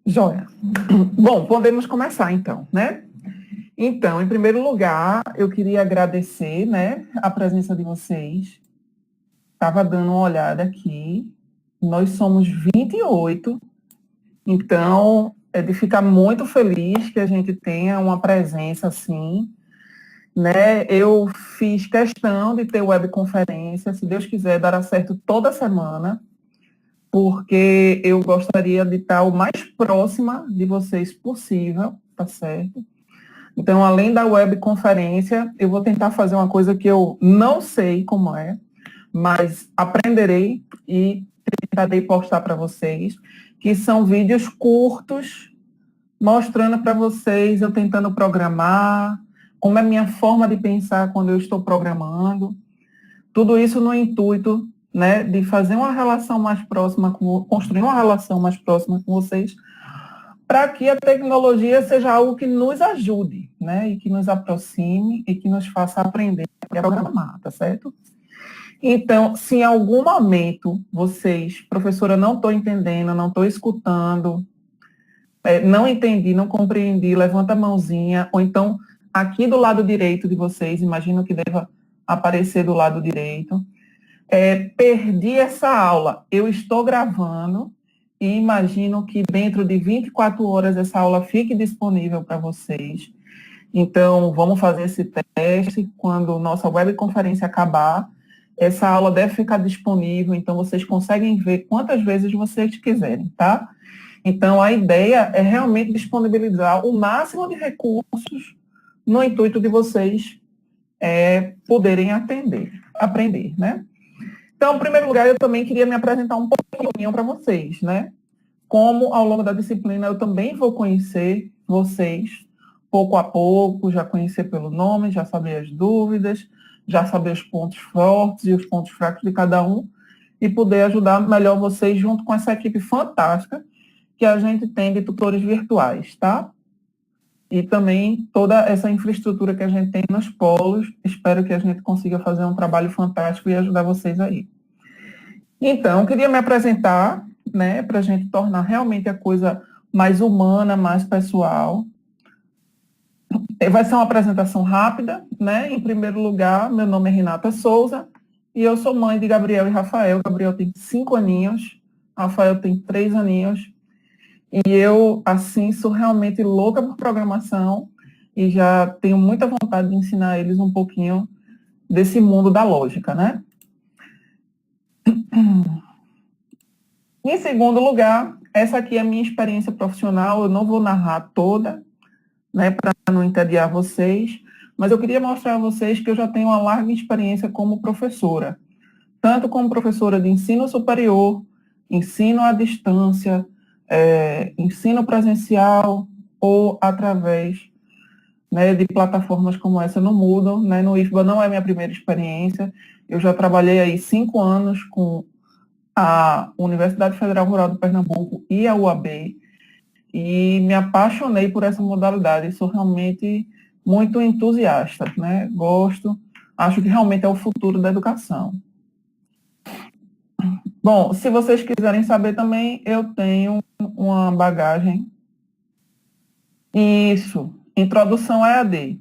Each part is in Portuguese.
Joia. Bom, podemos começar então, né? Então, em primeiro lugar, eu queria agradecer, né, a presença de vocês. Estava dando uma olhada aqui. Nós somos 28, então é de ficar muito feliz que a gente tenha uma presença assim, né? Eu fiz questão de ter webconferência, se Deus quiser, dará certo toda semana, porque eu gostaria de estar o mais próxima de vocês possível, tá certo? Então, além da webconferência, eu vou tentar fazer uma coisa que eu não sei como é, mas aprenderei e tentarei postar para vocês, que são vídeos curtos, mostrando para vocês eu tentando programar, como é a minha forma de pensar quando eu estou programando. Tudo isso no intuito, né, de fazer uma relação mais próxima, construir uma relação mais próxima com vocês, para que a tecnologia seja algo que nos ajude, né, e que nos aproxime e que nos faça aprender a programar, tá certo? Então, se em algum momento vocês, professora, não estou entendendo, não estou escutando, não entendi, não compreendi, levanta a mãozinha, ou então aqui do lado direito de vocês, imagino que deva aparecer do lado direito, perdi essa aula, eu estou gravando e imagino que dentro de 24 horas essa aula fique disponível para vocês. Então, vamos fazer esse teste, quando nossa webconferência acabar, essa aula deve ficar disponível, então vocês conseguem ver quantas vezes vocês quiserem, tá? Então, a ideia é realmente disponibilizar o máximo de recursos no intuito de vocês poderem aprender, né? Então, em primeiro lugar, eu também queria me apresentar um pouquinho para vocês, né? Como ao longo da disciplina eu também vou conhecer vocês pouco a pouco, já conhecer pelo nome, já saber as dúvidas, já saber os pontos fortes e os pontos fracos de cada um e poder ajudar melhor vocês junto com essa equipe fantástica que a gente tem de tutores virtuais, tá? E também toda essa infraestrutura que a gente tem nos polos, espero que a gente consiga fazer um trabalho fantástico e ajudar vocês aí. Então, eu queria me apresentar, né, para a gente tornar realmente a coisa mais humana, mais pessoal. Vai ser uma apresentação rápida, né? Em primeiro lugar, meu nome é Renata Souza e eu sou mãe de Gabriel e Rafael. Gabriel tem 5 aninhos, Rafael tem 3 aninhos. E eu, assim, sou realmente louca por programação e já tenho muita vontade de ensinar eles um pouquinho desse mundo da lógica, né? Em segundo lugar, essa aqui é a minha experiência profissional, eu não vou narrar toda, né, para não entediar vocês, mas eu queria mostrar a vocês que eu já tenho uma larga experiência como professora, tanto como professora de ensino superior, ensino à distância, ensino presencial ou através, né, de plataformas como essa no Moodle, né, no IFBA não é minha primeira experiência, eu já trabalhei aí 5 anos com a Universidade Federal Rural do Pernambuco e a UAB, e me apaixonei por essa modalidade, sou realmente muito entusiasta, né, gosto, acho que realmente é o futuro da educação. Bom, se vocês quiserem saber também, eu tenho uma bagagem. Isso, introdução a EAD.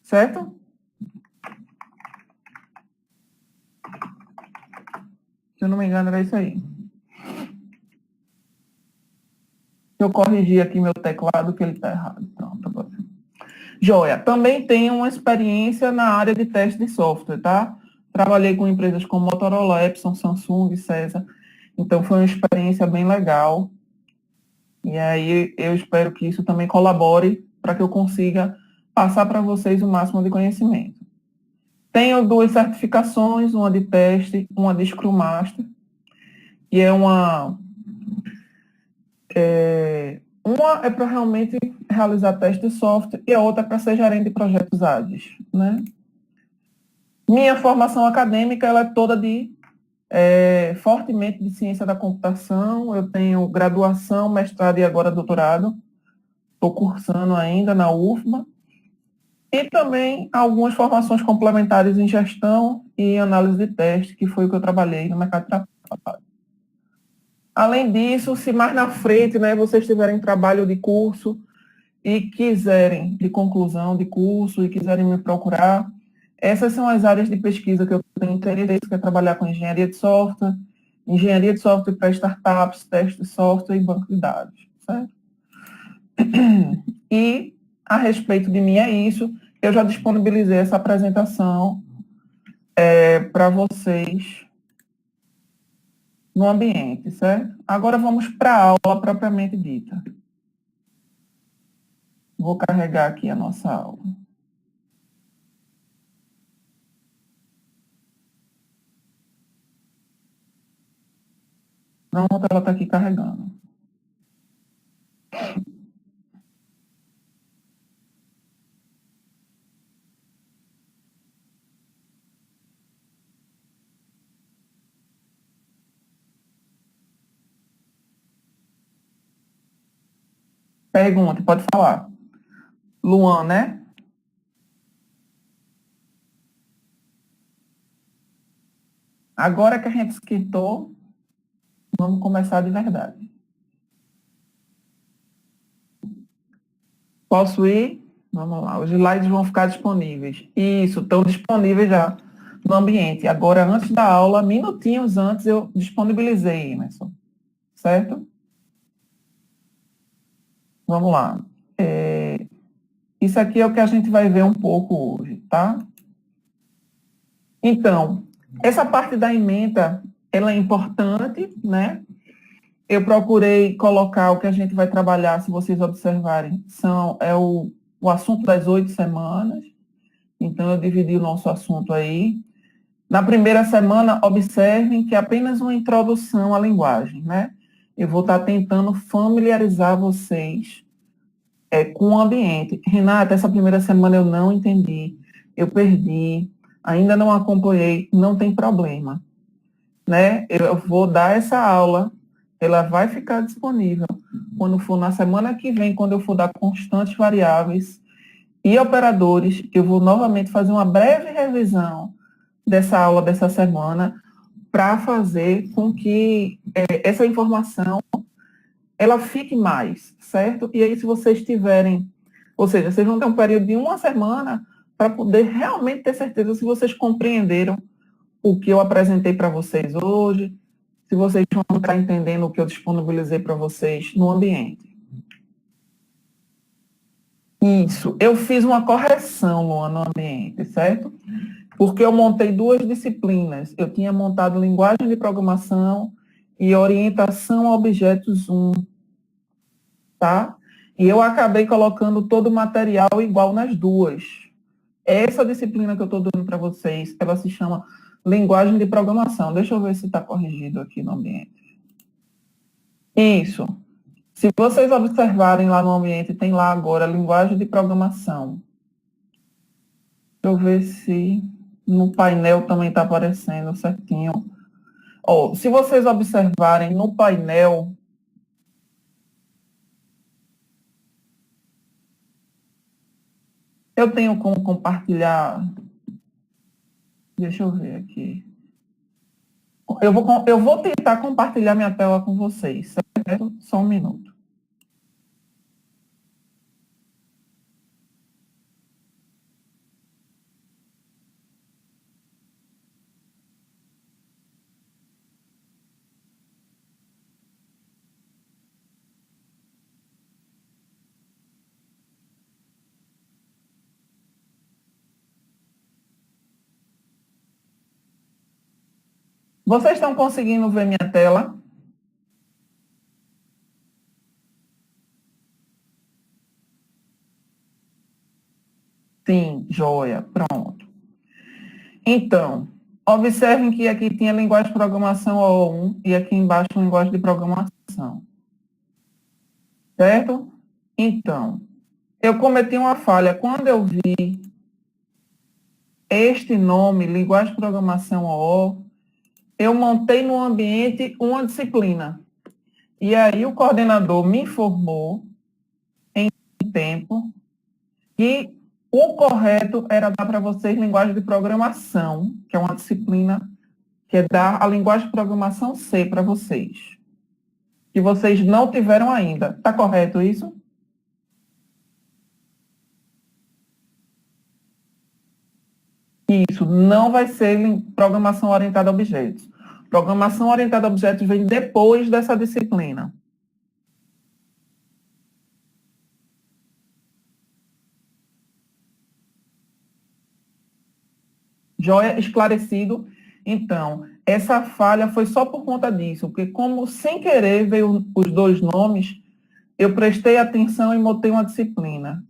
Certo? Se eu não me engano, era isso aí. Eu corrigi aqui meu teclado, que ele está errado. Pronto, agora. Joia. Também tenho uma experiência na área de teste de software, tá? Trabalhei com empresas como Motorola, Epson, Samsung, César. Então, foi uma experiência bem legal. E aí, eu espero que isso também colabore para que eu consiga passar para vocês o máximo de conhecimento. Tenho 2 certificações, uma de teste, uma de Scrum Master. E uma é para realmente realizar teste de software e a outra é para ser gerente de projetos ágeis, né? Minha formação acadêmica ela é toda fortemente de ciência da computação. Eu tenho graduação, mestrado e agora doutorado. Estou cursando ainda na UFBA. E também algumas formações complementares em gestão e análise de teste, que foi o que eu trabalhei no mercado de trabalho. Além disso, se mais na frente, né, vocês tiverem trabalho de curso e quiserem, de conclusão de curso, e quiserem me procurar, essas são as áreas de pesquisa que eu tenho interesse, que é trabalhar com engenharia de software para startups, teste de software e banco de dados, certo? E, a respeito de mim, é isso. Eu já disponibilizei essa apresentação para vocês no ambiente, certo? Agora vamos para a aula propriamente dita. Vou carregar aqui a nossa aula. Pronto, ela está aqui carregando. Pergunta, pode falar. Luan, né? Agora que a gente esquentou, vamos começar de verdade. Posso ir? Vamos lá, os slides vão ficar disponíveis. Isso, estão disponíveis já no ambiente. Agora, antes da aula, minutinhos antes, eu disponibilizei, Emerson. Certo? Vamos lá. Isso aqui é o que a gente vai ver um pouco hoje, tá? Então, essa parte da ementa, ela é importante, né? Eu procurei colocar o que a gente vai trabalhar, se vocês observarem, é o assunto das 8 semanas. Então, eu dividi o nosso assunto aí. Na primeira semana, observem que é apenas uma introdução à linguagem, né? Eu vou estar tentando familiarizar vocês com o ambiente. Renata, essa primeira semana eu não entendi, eu perdi, ainda não acompanhei, não tem problema, né? Eu vou dar essa aula, ela vai ficar disponível quando for na semana que vem, quando eu for dar constantes variáveis e operadores, eu vou novamente fazer uma breve revisão dessa aula dessa semana para fazer com que essa informação ela fique mais, certo? E aí, se vocês tiverem, ou seja, vocês vão ter um período de uma semana para poder realmente ter certeza se vocês compreenderam o que eu apresentei para vocês hoje, se vocês vão estar entendendo o que eu disponibilizei para vocês no ambiente. Isso, eu fiz uma correção, Luana, no ambiente, certo? Porque eu montei duas disciplinas. Eu tinha montado linguagem de programação e orientação a objetos 1, tá? E eu acabei colocando todo o material igual nas duas. Essa disciplina que eu estou dando para vocês, ela se chama linguagem de programação. Deixa eu ver se está corrigido aqui no ambiente. Isso. Se vocês observarem lá no ambiente, tem lá agora linguagem de programação. Deixa eu ver se no painel também está aparecendo certinho. Se vocês observarem no painel, eu tenho como compartilhar. Deixa eu ver aqui. Eu vou tentar compartilhar minha tela com vocês, certo? Só um minuto. Vocês estão conseguindo ver minha tela? Sim, joia, pronto. Então, observem que aqui tinha linguagem de programação O1 e aqui embaixo linguagem de programação. Certo? Então, eu cometi uma falha. Quando eu vi este nome, linguagem de programação O, eu montei no ambiente uma disciplina. E aí o coordenador me informou em tempo que o correto era dar para vocês linguagem de programação, que é uma disciplina que é dar a linguagem de programação C para vocês. que vocês não tiveram ainda. Está correto isso? Isso não vai ser programação orientada a objetos. Programação orientada a objetos vem depois dessa disciplina. Joia, esclarecido. Então, essa falha foi só por conta disso, porque como sem querer veio os dois nomes, eu prestei atenção e montei uma disciplina.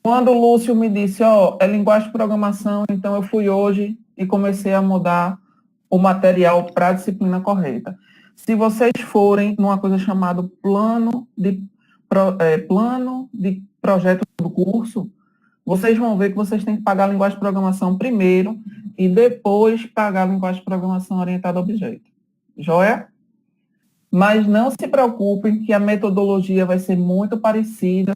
Quando o Lúcio me disse, ó, é linguagem de programação, então eu fui hoje e comecei a mudar o material para a disciplina correta. Se vocês forem numa coisa chamada plano de projeto do curso, vocês vão ver que vocês têm que pagar a linguagem de programação primeiro e depois pagar a linguagem de programação orientada a objeto. Joia? Mas não se preocupem que a metodologia vai ser muito parecida.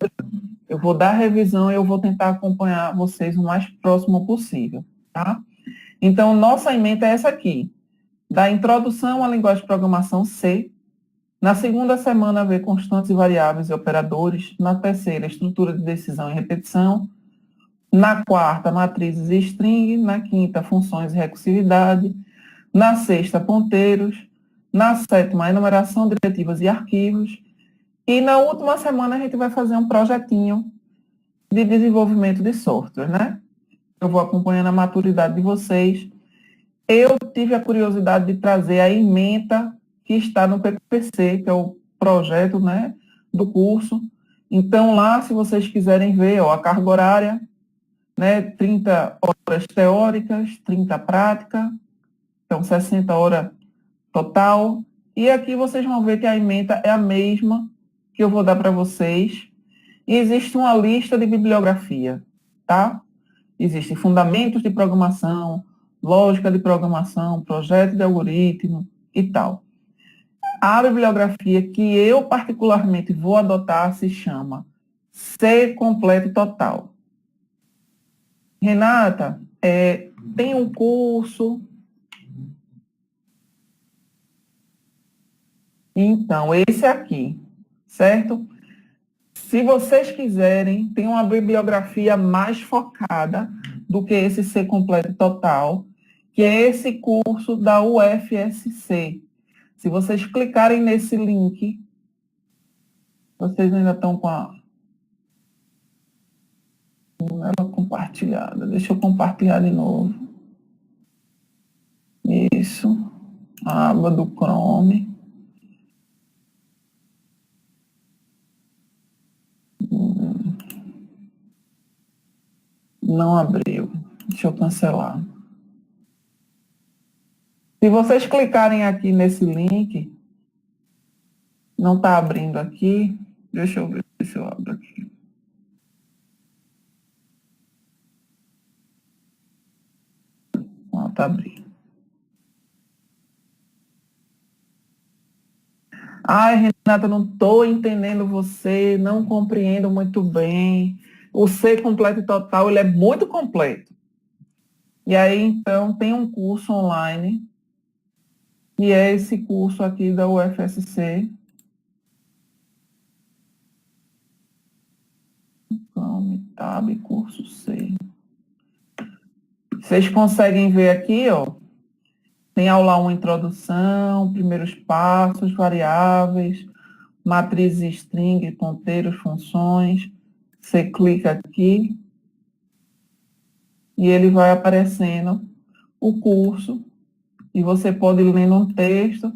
Eu vou dar revisão e eu vou tentar acompanhar vocês o mais próximo possível, tá? Então, nossa ementa é essa aqui. Da introdução à linguagem de programação C. Na segunda semana, ver constantes e variáveis e operadores. Na terceira, estrutura de decisão e repetição. Na quarta, matrizes e string. Na quinta, funções e recursividade. Na sexta, ponteiros. Na sétima, enumeração, diretivas e arquivos. E na última semana, a gente vai fazer um projetinho de desenvolvimento de software, né? Eu vou acompanhando a maturidade de vocês. Eu tive a curiosidade de trazer a ementa que está no PPC, que é o projeto, né, do curso. Então, lá, se vocês quiserem ver, ó, a carga horária, né, 30 horas teóricas, 30 prática, então 60 horas total. E aqui vocês vão ver que a ementa é a mesma que eu vou dar para vocês. E existe uma lista de bibliografia, tá? Existem fundamentos de programação, lógica de programação, projeto de algoritmo e tal. A bibliografia que eu particularmente vou adotar se chama C Completo e Total. Renata, tem um curso. Então, esse aqui, certo? Se vocês quiserem, tem uma bibliografia mais focada do que esse C Completo e Total, que é esse curso da UFSC. Se vocês clicarem nesse link, vocês ainda estão com ela compartilhada. Deixa eu compartilhar de novo. Isso. A aba do Chrome. Não abriu. Deixa eu cancelar. Se vocês clicarem aqui nesse link, não está abrindo aqui. Deixa eu ver se eu abro aqui. Não, está abrindo. Ai, Renata, não estou entendendo você, não compreendo muito bem. O C Completo e Total, ele é muito completo. E aí, então, tem um curso online, que é esse curso aqui da UFSC. Chrome, Tab, curso C. Vocês conseguem ver aqui, ó, tem aula 1, introdução, primeiros passos, variáveis, matrizes string, ponteiros, funções. Você clica aqui e ele vai aparecendo o curso e você pode ir lendo um texto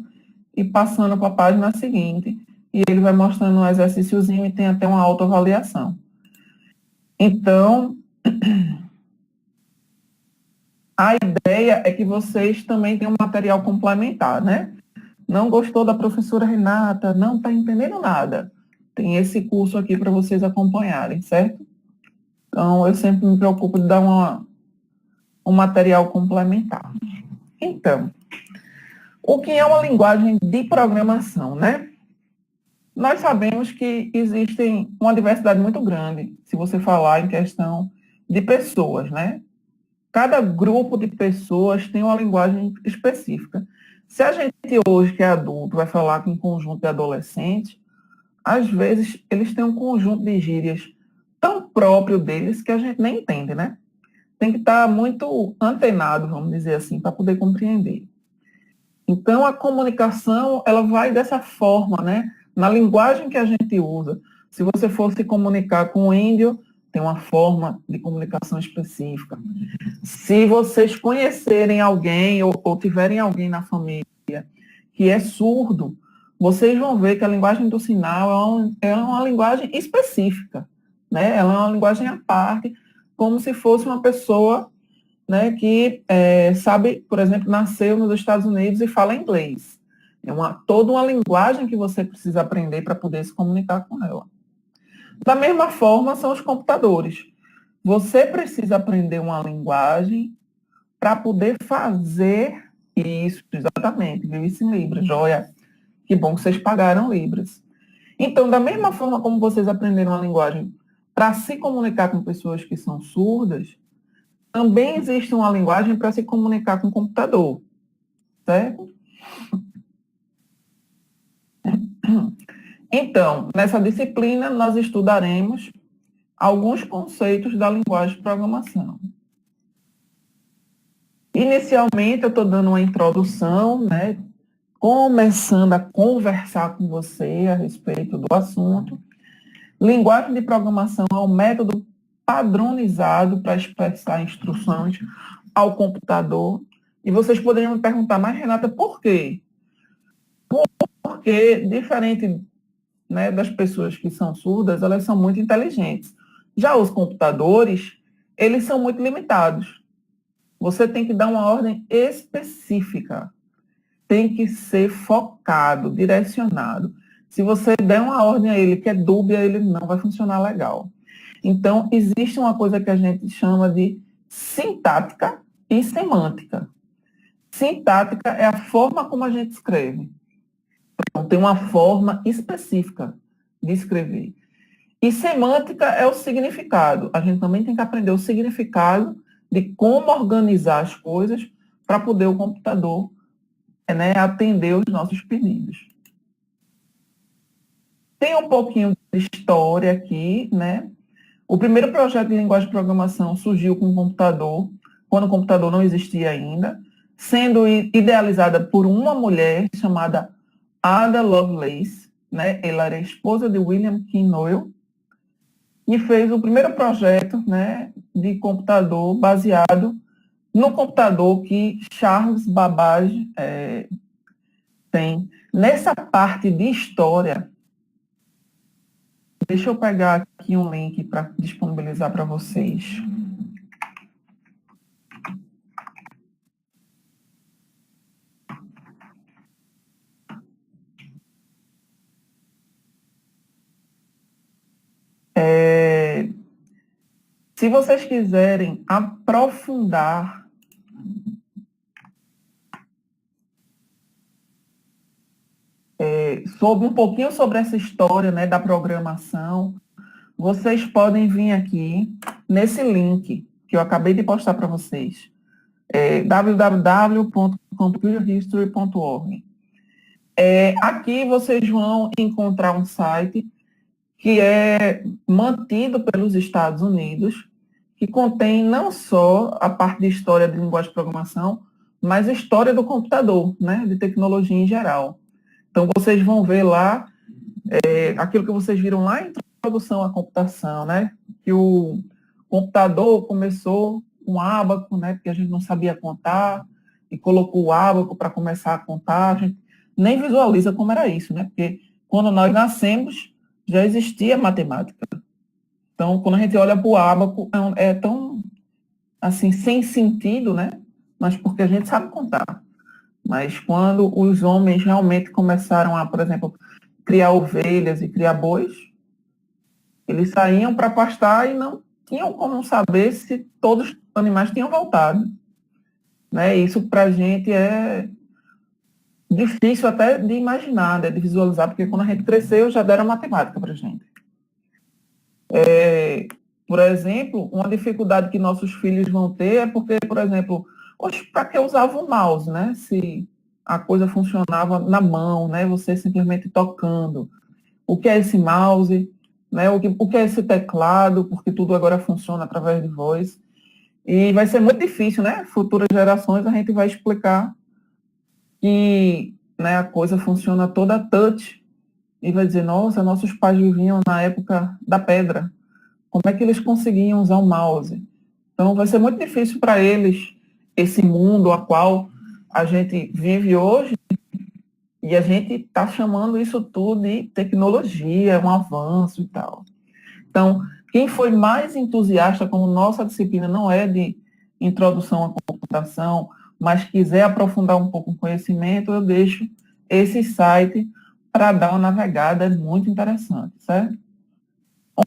e passando para a página seguinte e ele vai mostrando um exercíciozinho e tem até uma autoavaliação. Então, a ideia é que vocês também tenham um material complementar, né? Não gostou da professora Renata, não está entendendo nada. Tem esse curso aqui para vocês acompanharem, certo? Então, eu sempre me preocupo de dar um material complementar. Então, o que é uma linguagem de programação, né? Nós sabemos que existe uma diversidade muito grande, se você falar em questão de pessoas, né? Cada grupo de pessoas tem uma linguagem específica. Se a gente hoje, que é adulto, vai falar com um conjunto de adolescentes, às vezes eles têm um conjunto de gírias tão próprio deles que a gente nem entende, né? Tem que estar muito antenado, vamos dizer assim, para poder compreender. Então, a comunicação, ela vai dessa forma, né? Na linguagem que a gente usa. Se você for se comunicar com o índio, tem uma forma de comunicação específica. Se vocês conhecerem alguém ou tiverem alguém na família que é surdo, vocês vão ver que a linguagem do sinal é uma linguagem específica, né? Ela é uma linguagem à parte, como se fosse uma pessoa, né, que sabe, por exemplo, nasceu nos Estados Unidos e fala inglês. É toda uma linguagem que você precisa aprender para poder se comunicar com ela. Da mesma forma, são os computadores. Você precisa aprender uma linguagem para poder fazer isso, exatamente, viu? Isso em Libras. Joia, que bom que vocês pagaram Libras. Então, da mesma forma como vocês aprenderam a linguagem para se comunicar com pessoas que são surdas, também existe uma linguagem para se comunicar com o computador, certo? Então, nessa disciplina, nós estudaremos alguns conceitos da linguagem de programação. Inicialmente, eu estou dando uma introdução, né, começando a conversar com você a respeito do assunto. Linguagem de programação é um método padronizado para expressar instruções ao computador. E vocês poderiam me perguntar, mas Renata, por quê? Porque, diferente, né, das pessoas que são surdas, elas são muito inteligentes. Já os computadores, eles são muito limitados. Você tem que dar uma ordem específica. Tem que ser focado, direcionado. Se você der uma ordem a ele que é dúbia, ele não vai funcionar legal. Então, existe uma coisa que a gente chama de sintática e semântica. Sintática é a forma como a gente escreve. Então, tem uma forma específica de escrever. E semântica é o significado. A gente também tem que aprender o significado de como organizar as coisas para poder o computador, né, atender os nossos pedidos. Tem um pouquinho de história aqui, né? O primeiro projeto de linguagem de programação surgiu com o computador, quando o computador não existia ainda, sendo idealizada por uma mulher chamada Ada Lovelace, né? Ela era esposa de William King Noel, e fez o primeiro projeto, né, de computador baseado no computador que Charles Babbage tem. Nessa parte de história, deixa eu pegar aqui um link para disponibilizar para vocês. Se vocês quiserem aprofundar sobre um pouquinho sobre essa história, né, da programação, vocês podem vir aqui nesse link que eu acabei de postar para vocês, www.computerhistory.org. Aqui vocês vão encontrar um site que é mantido pelos Estados Unidos, que contém não só a parte de história de linguagem de programação, mas a história do computador, né, de tecnologia em geral. Então, vocês vão ver lá aquilo que vocês viram lá em introdução à computação, né, que o computador começou com ábaco, né, porque a gente não sabia contar, e colocou o ábaco para começar a contar. A gente nem visualiza como era isso, né, porque quando nós nascemos, já existia matemática. Então, quando a gente olha para o ábaco, é tão, assim, sem sentido, né? Mas porque a gente sabe contar. Mas quando os homens realmente começaram a, por exemplo, criar ovelhas e criar bois, eles saíam para pastar e não tinham como saber se todos os animais tinham voltado. Né? Isso para a gente é difícil até de imaginar, né? De visualizar, porque quando a gente cresceu já deram matemática para a gente. Por exemplo, uma dificuldade que nossos filhos vão ter é porque, por exemplo, para que usava o mouse, né? Se a coisa funcionava na mão, né? Você simplesmente tocando. O que é esse mouse, né? O que é esse teclado, porque tudo agora funciona através de voz. E vai ser muito difícil, né? Futuras gerações a gente vai explicar que, né, a coisa funciona toda touch e vai dizer, nossa, nossos pais viviam na época da pedra. Como é que eles conseguiam usar o mouse? Então vai ser muito difícil para eles esse mundo a qual a gente vive hoje e a gente está chamando isso tudo de tecnologia, um avanço e tal. Então, quem foi mais entusiasta, como nossa disciplina não é de introdução à computação, mas quiser aprofundar um pouco o conhecimento, eu deixo esse site para dar uma navegada, é muito interessante, certo?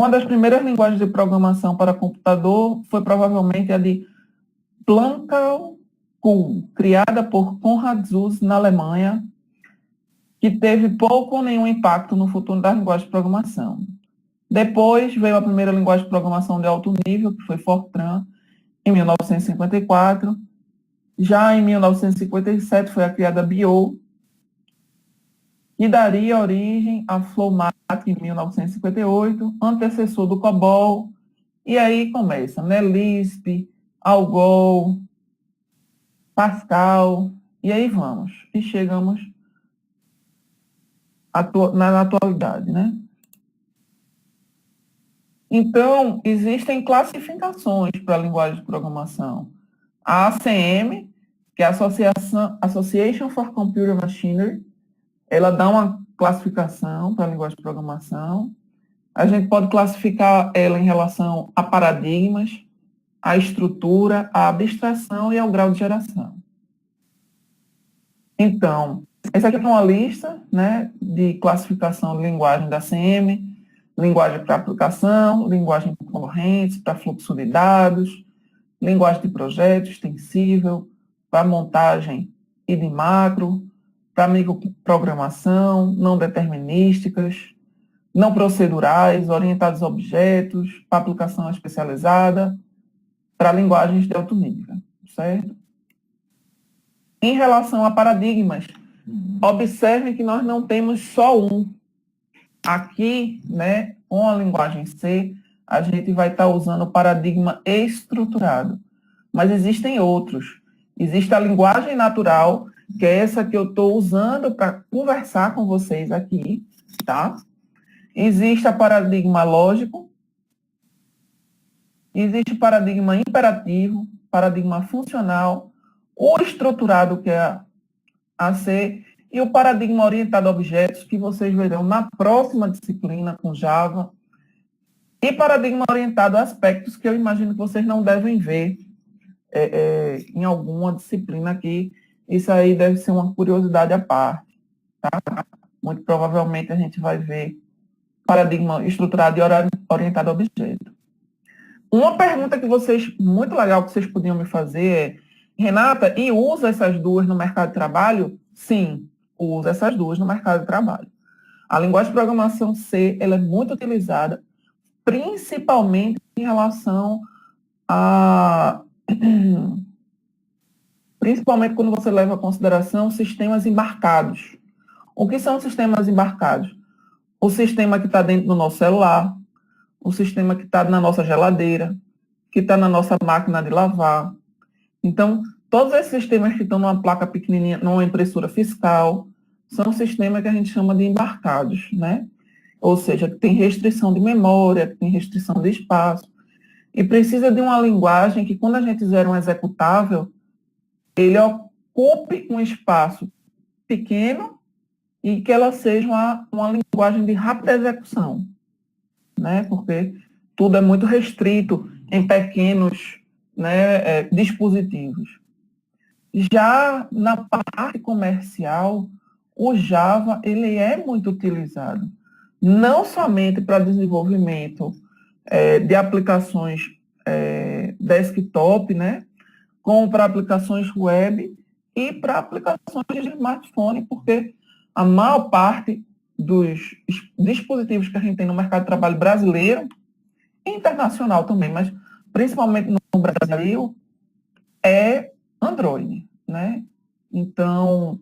Uma das primeiras linguagens de programação para computador foi provavelmente a de Planckal Q, criada por Konrad Zuse na Alemanha, que teve pouco ou nenhum impacto no futuro das linguagens de programação. Depois veio a primeira linguagem de programação de alto nível, que foi Fortran, em 1954. Já em 1957 foi a criada BIO, que daria origem a Flowmatic em 1958, antecessor do COBOL. E aí começa, né? Lisp, Algol, Pascal, e aí vamos. E chegamos na atualidade, né? Então, existem classificações para a linguagem de programação. A ACM, que é a Association for Computer Machinery, ela dá uma classificação para a linguagem de programação. A gente pode classificar ela em relação a paradigmas, à estrutura, à abstração e ao grau de geração. Então, essa aqui é uma lista, né, de classificação de linguagem da ACM, linguagem para aplicação, linguagem para correntes, para fluxo de dados, linguagem de projeto extensível, para montagem e de macro, para microprogramação, não determinísticas, não procedurais, orientados a objetos, para aplicação especializada, para linguagens de alto nível, certo? Em relação a paradigmas, observem que nós não temos só um. Aqui, né, com a linguagem C, a gente vai estar usando o paradigma estruturado. Mas existem outros. Existe a linguagem natural, que é essa que eu estou usando para conversar com vocês aqui, tá? Existe o paradigma lógico, existe o paradigma imperativo, paradigma funcional, o estruturado, que é a C, e o paradigma orientado a objetos, que vocês verão na próxima disciplina com Java, e paradigma orientado a aspectos, que eu imagino que vocês não devem ver em alguma disciplina aqui. Isso aí deve ser uma curiosidade à parte. Tá? Muito provavelmente a gente vai ver paradigma estruturado e orientado a objeto. Uma pergunta que vocês, muito legal que vocês podiam me fazer é, Renata, e usa essas duas no mercado de trabalho? Sim, usa essas duas no mercado de trabalho. A linguagem de programação C, ela é muito utilizada, principalmente em relação a... principalmente quando você leva em consideração sistemas embarcados. O que são sistemas embarcados? O sistema que está dentro do nosso celular, o sistema que está na nossa geladeira, que está na nossa máquina de lavar. Então, todos esses sistemas que estão numa placa pequenininha, numa impressora fiscal, são sistemas que a gente chama de embarcados, né? Ou seja, que tem restrição de memória, que tem restrição de espaço, e precisa de uma linguagem que, quando a gente fizer um executável, ele ocupe um espaço pequeno e que ela seja uma linguagem de rápida execução, né? Porque tudo é muito restrito em pequenos, né, dispositivos. Já na parte comercial, o Java ele é muito utilizado, não somente para desenvolvimento de aplicações desktop, né, como para aplicações web e para aplicações de smartphone, porque a maior parte dos dispositivos que a gente tem no mercado de trabalho brasileiro, e internacional também, mas principalmente no Brasil, é Android, né? Então,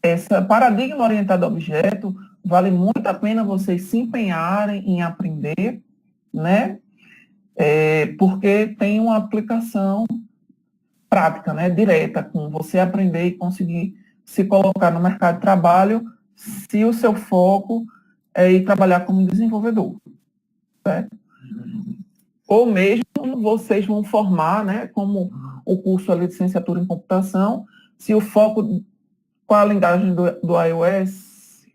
essa paradigma orientado a objeto, vale muito a pena vocês se empenharem em aprender, né? Porque tem uma aplicação prática, né? Direta, com você aprender e conseguir se colocar no mercado de trabalho se o seu foco é ir trabalhar como desenvolvedor, certo? Ou mesmo vocês vão formar, né, como o curso ali de licenciatura em computação, se o foco, qual a linguagem do iOS?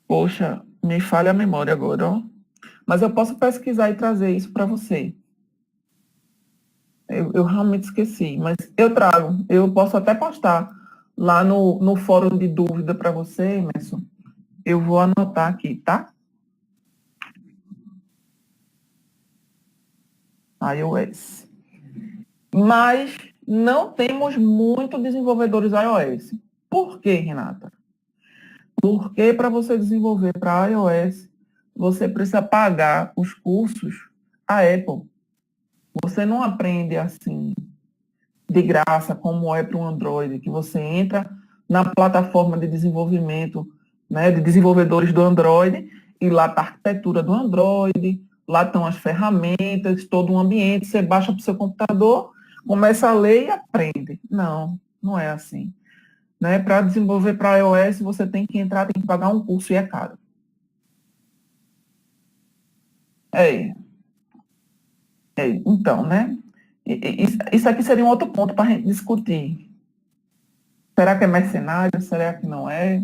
Poxa, me falha a memória agora, ó. Mas eu posso pesquisar e trazer isso para você. Eu realmente esqueci, mas eu trago. Eu posso até postar lá no fórum de dúvida para você, Emerson. Eu vou anotar aqui, tá? iOS. Mas não temos muito desenvolvedores iOS. Por quê, Renata? Porque para você desenvolver para iOS, você precisa pagar os cursos à Apple. Você não aprende assim de graça como é para o Android, que você entra na plataforma de desenvolvimento, né, de desenvolvedores do Android, e lá está a arquitetura do Android, lá estão as ferramentas, todo o ambiente, você baixa para o seu computador, começa a ler e aprende. Não, não é assim. Né? Para desenvolver para iOS, você tem que entrar, tem que pagar um curso e é caro. É, então, né? Isso aqui seria um outro ponto para a gente discutir. Será que é mercenário? Será que não é?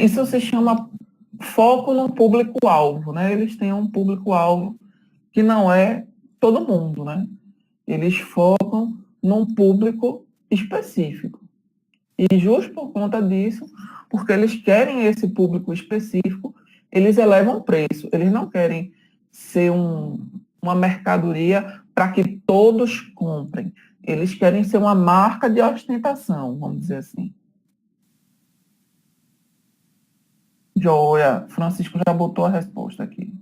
Isso se chama foco no público-alvo, né? Eles têm um público-alvo que não é todo mundo, né? Eles focam num público específico. E justo por conta disso, porque eles querem esse público específico, eles elevam o preço. Eles não querem ser uma mercadoria para que todos comprem. Eles querem ser uma marca de ostentação, vamos dizer assim. Joia, Francisco já botou a resposta aqui.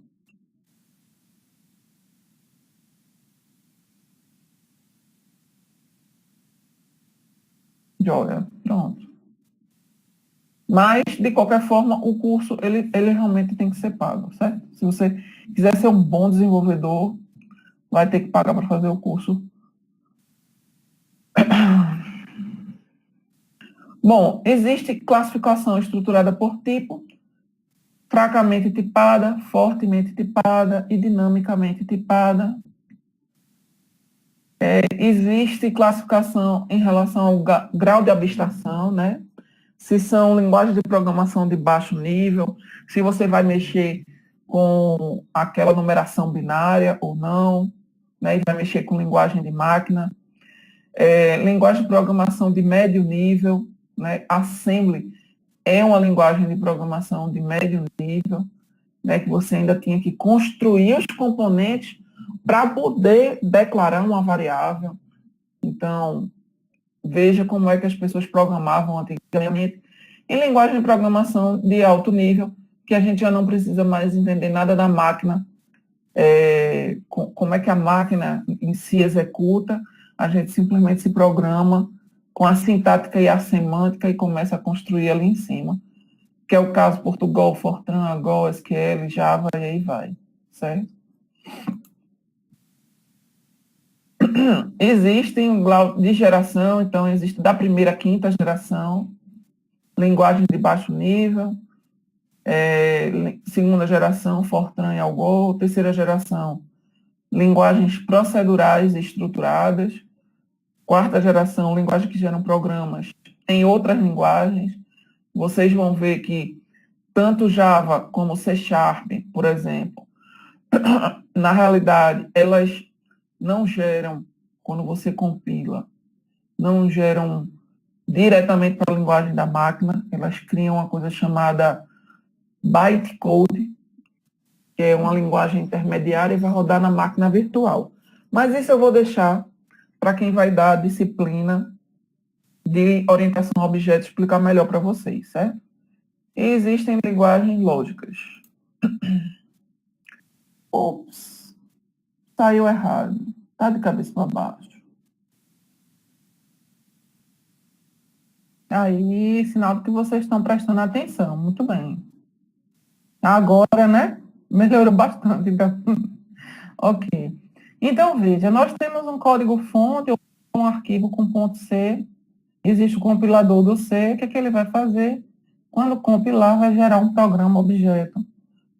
Joia, pronto. Mas, de qualquer forma, o curso, ele realmente tem que ser pago, certo? Se você quiser ser um bom desenvolvedor, vai ter que pagar para fazer o curso. Bom, existe classificação estruturada por tipo, fracamente tipada, fortemente tipada e dinamicamente tipada. Existe classificação em relação ao grau de abstração, né? Se são linguagens de programação de baixo nível, se você vai mexer com aquela numeração binária ou não, né? E vai mexer com linguagem de máquina. Linguagem de programação de médio nível, né? Assembly é uma linguagem de programação de médio nível, né, que você ainda tinha que construir os componentes para poder declarar uma variável. Então, veja como é que as pessoas programavam antigamente em linguagem de programação de alto nível, que a gente já não precisa mais entender nada da máquina, como é que a máquina em si executa, a gente simplesmente se programa com a sintática e a semântica e começa a construir ali em cima, que é o caso Portugal, Fortran, Go, SQL, Java e aí vai, certo? Existem um grau de geração, então existe da primeira à quinta geração, linguagem de baixo nível, segunda geração, Fortran e Algol, terceira geração, linguagens procedurais e estruturadas, quarta geração, linguagens que geram programas em outras linguagens. Vocês vão ver que tanto Java como C Sharp, por exemplo, na realidade, elas não geram, quando você compila, não geram diretamente para a linguagem da máquina, elas criam uma coisa chamada bytecode, que é uma linguagem intermediária e vai rodar na máquina virtual. Mas isso eu vou deixar para quem vai dar a disciplina de orientação a objetos explicar melhor para vocês, certo? E existem linguagens lógicas. Ops, saiu errado. Está de cabeça para baixo. Aí, sinal de que vocês estão prestando atenção. Muito bem. Agora, né? Melhorou bastante, então. Ok. Então, veja, nós temos um código-fonte, um arquivo com ponto .c, existe o compilador do C, o que é que ele vai fazer? Quando compilar, vai gerar um programa objeto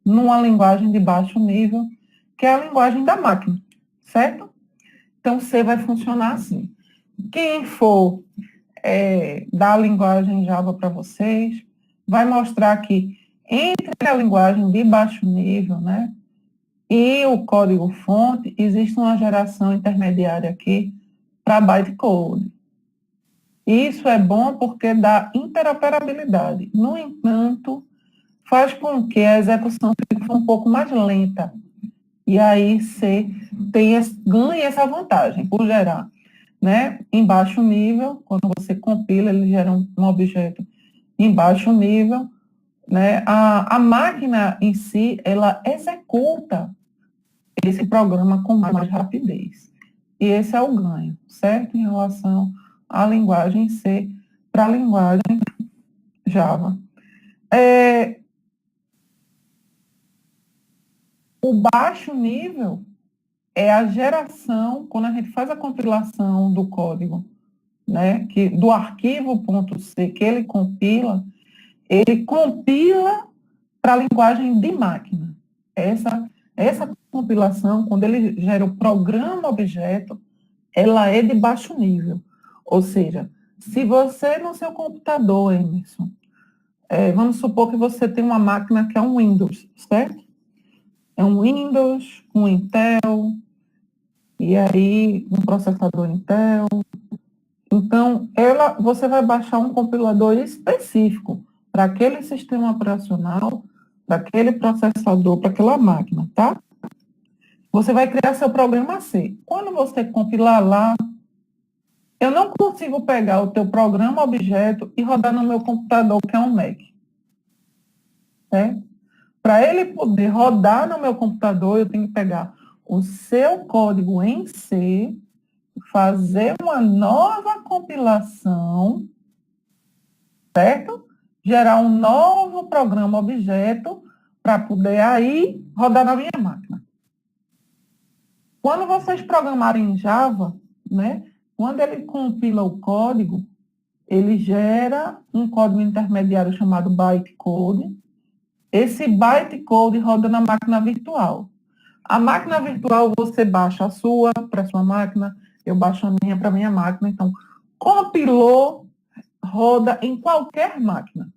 numa linguagem de baixo nível, que é a linguagem da máquina, certo? Então, C vai funcionar assim. Quem for dar a linguagem Java para vocês, vai mostrar que entre a linguagem de baixo nível, né, e o código-fonte, existe uma geração intermediária aqui para bytecode. Isso é bom porque dá interoperabilidade. No entanto, faz com que a execução fique um pouco mais lenta. E aí você ganha essa vantagem por gerar, né, em baixo nível. Quando você compila, ele gera um objeto em baixo nível, né? A máquina em si, ela executa esse programa com mais rapidez. E esse é o ganho, certo? Em relação à linguagem C para a linguagem Java. O baixo nível é a geração, quando a gente faz a compilação do código, né, do arquivo .c que ele compila para a linguagem de máquina. Essa compilação, quando ele gera o programa objeto, ela é de baixo nível. Ou seja, se você no seu computador, Emerson, vamos supor que você tem uma máquina que é um Windows, certo? É um Windows, um Intel, e aí um processador Intel. Então, você vai baixar um compilador específico para aquele sistema operacional, para aquele processador, para aquela máquina, tá? Você vai criar seu programa C. Quando você compilar lá, eu não consigo pegar o teu programa objeto e rodar no meu computador, que é um Mac. Né? Para ele poder rodar no meu computador, eu tenho que pegar o seu código em C, fazer uma nova compilação, certo? Gerar um novo programa objeto para poder aí rodar na minha máquina. Quando vocês programarem em Java, né, quando ele compila o código, ele gera um código intermediário chamado bytecode. Esse bytecode roda na máquina virtual. A máquina virtual você baixa a sua para a sua máquina, eu baixo a minha para a minha máquina. Então, compilou, roda em qualquer máquina.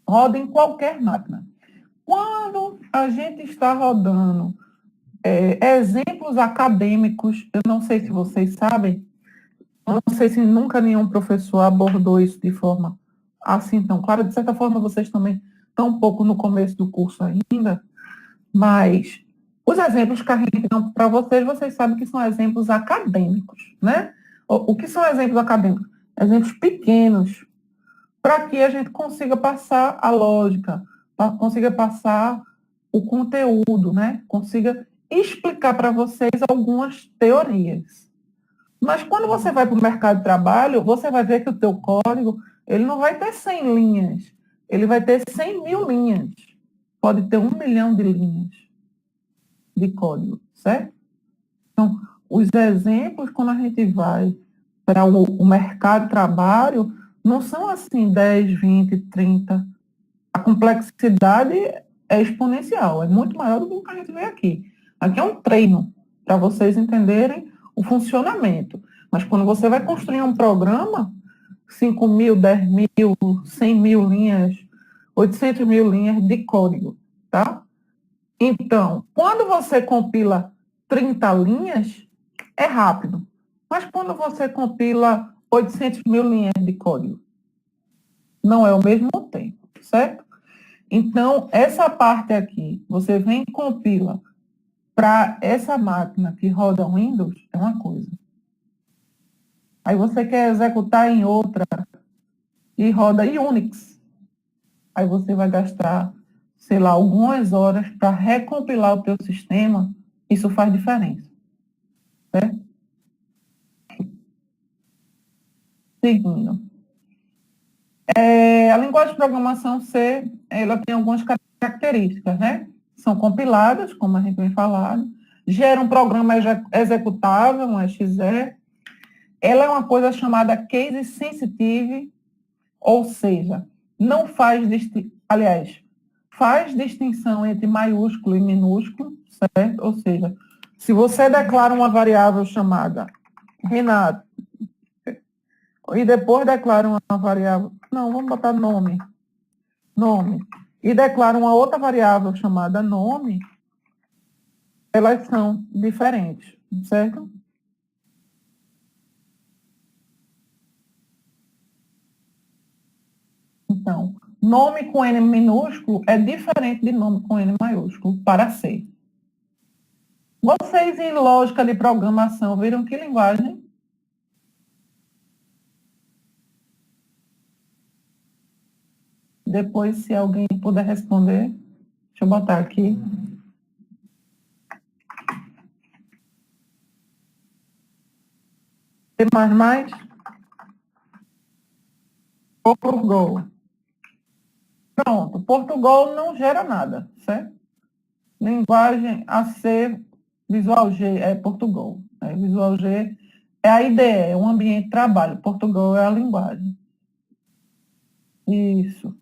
Roda em qualquer máquina. Quando a gente está rodando exemplos acadêmicos, eu não sei se vocês sabem, não sei se nunca nenhum professor abordou isso de forma assim tão clara. De certa forma, vocês também estão um pouco no começo do curso ainda, mas os exemplos que a gente dá para vocês, vocês sabem que são exemplos acadêmicos, né? O que são exemplos acadêmicos? Exemplos pequenos, para que a gente consiga passar a lógica, consiga passar o conteúdo, né? Consiga explicar para vocês algumas teorias. Mas quando você vai para o mercado de trabalho, você vai ver que o teu código, ele não vai ter 100 linhas, ele vai ter 100.000 linhas. Pode ter 1 milhão de linhas de código, certo? Então, os exemplos, quando a gente vai para o mercado de trabalho, não são assim 10, 20, 30. A complexidade é exponencial, é muito maior do que o que a gente vê aqui. Aqui é um treino para vocês entenderem o funcionamento. Mas quando você vai construir um programa, 5.000, 10.000, 100.000 linhas, 800.000 linhas de código, tá? Então, quando você compila 30 linhas, é rápido. Mas quando você compila 800.000 linhas de código, não é o mesmo tempo, certo? Então, essa parte aqui, você vem e compila para essa máquina que roda Windows, é uma coisa. Aí você quer executar em outra e roda Unix. Aí você vai gastar, sei lá, algumas horas para recompilar o teu sistema. Isso faz diferença, certo? Seguindo. A linguagem de programação C, ela tem algumas características, né? São compiladas, como a gente vem falando, gera um programa executável, um exe. Ela é uma coisa chamada case sensitive, ou seja, não faz faz distinção entre maiúsculo e minúsculo, certo? Ou seja, se você declara uma variável chamada Renato, e depois declara uma variável, não, vamos botar nome, e declara uma outra variável chamada nome, elas são diferentes, certo? Então, nome com N minúsculo é diferente de nome com N maiúsculo para C. Vocês, em lógica de programação, viram que linguagem? Depois, se alguém puder responder, deixa eu botar aqui. Tem mais? Portugal. Pronto, Portugal não gera nada, certo? Linguagem AC, Visual G é Portugal. Visual G é a IDE, é um ambiente de trabalho. Portugal é a linguagem. Isso,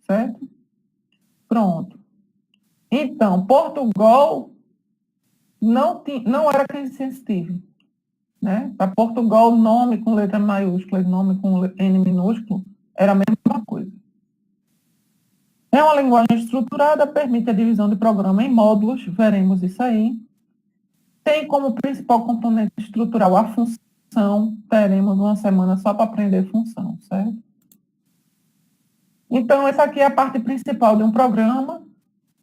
certo? Pronto. Então, Portugal não era case sensitive, né? Para Portugal, nome com letra maiúscula e nome com N minúsculo era a mesma coisa. É uma linguagem estruturada, permite a divisão de programa em módulos, veremos isso aí. Tem como principal componente estrutural a função, teremos uma semana só para aprender função, certo? Então, essa aqui é a parte principal de um programa,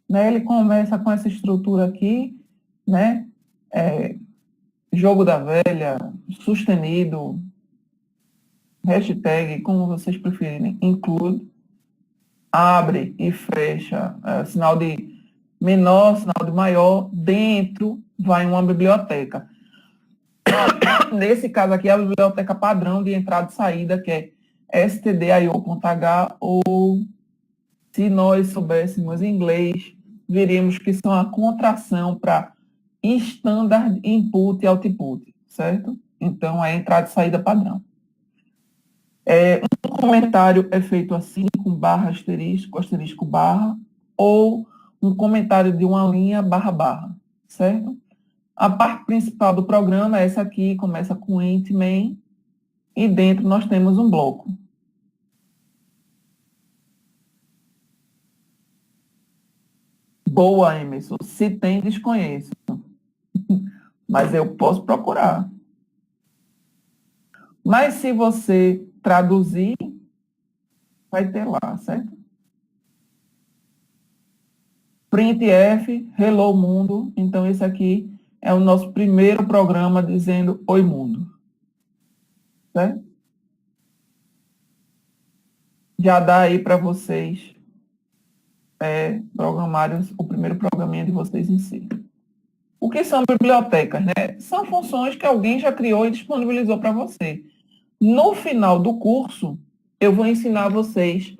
né? Ele começa com essa estrutura aqui, né? Jogo da velha, sustenido, hashtag, como vocês preferirem, include, abre e fecha, sinal de menor, sinal de maior, dentro vai uma biblioteca. Nesse caso aqui, a biblioteca padrão de entrada e saída, que é stdio.h, ou, se nós soubéssemos inglês, veríamos que são a contração para Standard Input e Output, certo? Então, é entrada e saída padrão. Um comentário é feito assim, com barra, asterisco, asterisco, barra, ou um comentário de uma linha, barra, barra, certo? A parte principal do programa é essa aqui, começa com int main, e dentro nós temos um bloco. Boa, Emerson. Se tem, desconheço. Mas eu posso procurar. Mas se você traduzir, vai ter lá, certo? Printf, hello mundo. Então, esse aqui é o nosso primeiro programa dizendo oi mundo. Certo? Já dá aí para vocês programarem o primeiro programinha de vocês em si. O que são bibliotecas, né? São funções que alguém já criou e disponibilizou para você. No final do curso, eu vou ensinar vocês